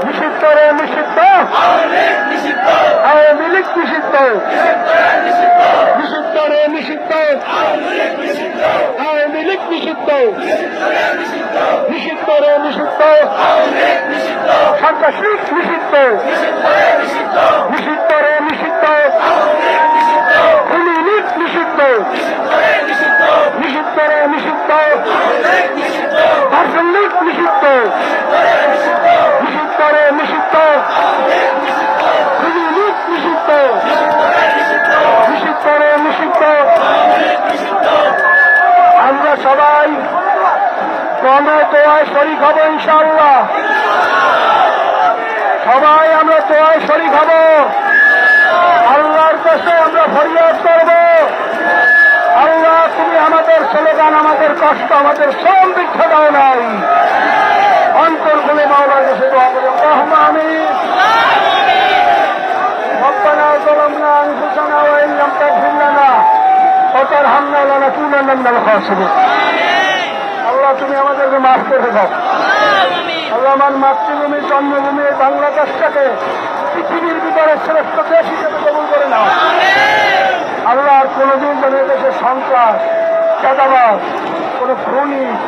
নিষিদ্ধ রে নিষিদ্ধ, আওয়ামী লীগ নিষিদ্ধ, নিষিদ্ধ রে নিষিদ্ধ, আওয়ামী লীগ নিষিদ্ধ, নিষিদ্ধ রে নিষিদ্ধ, সন্ত্রাস লীগ নিষিদ্ধ, নিষিদ্ধ রে নিষিদ্ধ, খুনি লীগ নিষিদ্ধ, নিষিদ্ধ রে নিষিদ্ধ, ধর্ষণ লীগ নিষিদ্ধ, নিষিদ্ধ রে নিষিদ্ধ, খুনি লীগ নিষিদ্ধ, নিষিদ্ধ রে নিষিদ্ধ। আমরা সবাই দোয়ায় শরীক হব ইনশাআল্লাহ। সবাই আমরা দোয়ায় শরীক হব, আল্লাহর কাছে আমরা ফরিয়াদ করব, আল্লাহ তুমি আমাদের স্লোগান, আমাদের কষ্ট, আমাদের শ্রম দীক্ষা দাও নাই, অন্তর খুলে মাওলার কাছে দোয়া করি। আল্লাহুম্মা আমিন। রব্বানা যালামনা আনফুসানা ওয়া ইন লাম তাগফির লানা ওয়া তারহামনা লানাকুনান্না মিনাল খাসিরিন। আল্লাহ তুমি আমাদেরকে মাফ করে দাও। আল্লাহ আমার মাতৃভূমি, জন্মভূমি বাংলাদেশটাকে পৃথিবীর ভিতরে শ্রেষ্ঠ দেশ হিসেবে কবুল করে নাও। আল্লাহ আর কোনদিন যেন এদেশে সন্ত্রাস, চাঁদাবাজ, কোন খুনি